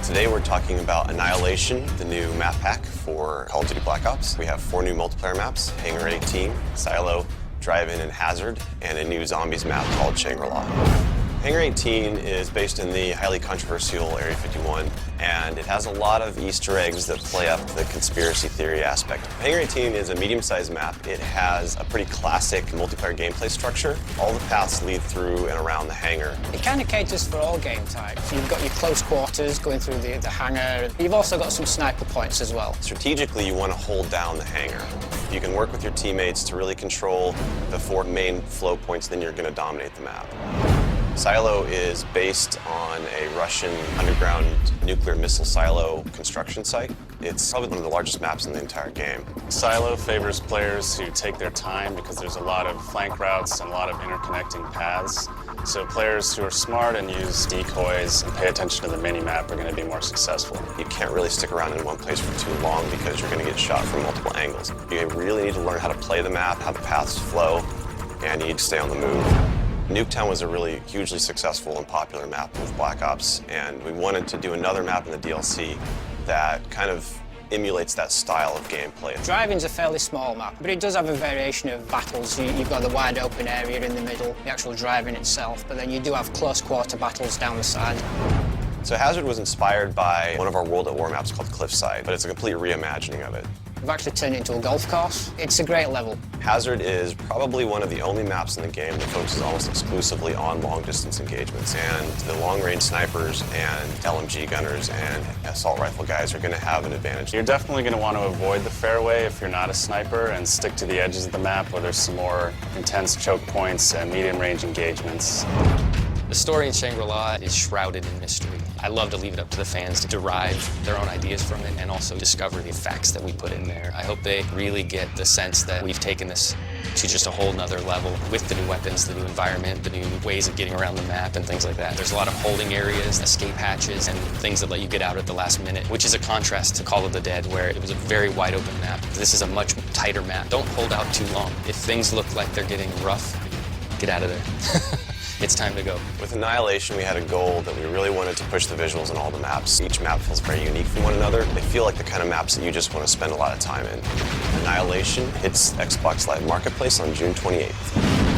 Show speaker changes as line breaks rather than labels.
Today we're talking about Annihilation, the new map pack for Call of Duty Black Ops. We have 4 new multiplayer maps: Hangar 18, Silo, Drive-In, and Hazard, and a new zombies map called Shangri-La. Hangar 18 is based in the highly controversial Area 51, and it has a lot of Easter eggs that play up the conspiracy theory aspect. Hangar 18 is a medium-sized map. It has a pretty classic multiplayer gameplay structure. All the paths lead through and around the hangar.
It kind of caters for all game types. You've got your close quarters going through the hangar. You've also got some sniper points as well.
Strategically, you want to hold down the hangar. If you can work with your teammates to really control the 4 main flow points, then you're going to dominate the map. Silo is based on a Russian underground nuclear missile silo construction site. It's probably one of the largest maps in the entire game.
Silo favors players who take their time because there's a lot of flank routes and a lot of interconnecting paths. So players who are smart and use decoys and pay attention to the mini-map are going to be more successful.
You can't really stick around in one place for too long because you're going to get shot from multiple angles. You really need to learn how to play the map, how the paths flow, and you need to stay on the move. Nuketown was a really hugely successful and popular map with Black Ops, and we wanted to do another map in the DLC that kind of emulates that style of gameplay.
Drive-In's a fairly small map, but it does have a variation of battles. You've got the wide open area in the middle, the actual Drive-In itself, but then you do have close quarter battles down the side.
So Hazard was inspired by one of our World at War maps called Cliffside, but it's a complete reimagining of it.
We've actually turned it into a golf course. It's a great level.
Hazard is probably one of the only maps in the game that focuses almost exclusively on long-distance engagements, and the long-range snipers and LMG gunners and assault rifle guys are going to have an advantage.
You're definitely going to want to avoid the fairway if you're not a sniper and stick to the edges of the map where there's some more intense choke points and medium-range engagements.
The story in Shangri-La is shrouded in mystery. I love to leave it up to the fans to derive their own ideas from it and also discover the facts that we put in there. I hope they really get the sense that we've taken this to just a whole nother level with the new weapons, the new environment, the new ways of getting around the map and things like that. There's a lot of holding areas, escape hatches, and things that let you get out at the last minute, which is a contrast to Call of the Dead, where it was a very wide open map. This is a much tighter map. Don't hold out too long. If things look like they're getting rough, get out of there. It's time to go.
With Annihilation, we had a goal that we really wanted to push the visuals in all the maps. Each map feels very unique from one another. They feel like the kind of maps that you just want to spend a lot of time in. Annihilation hits Xbox Live Marketplace on June 28th.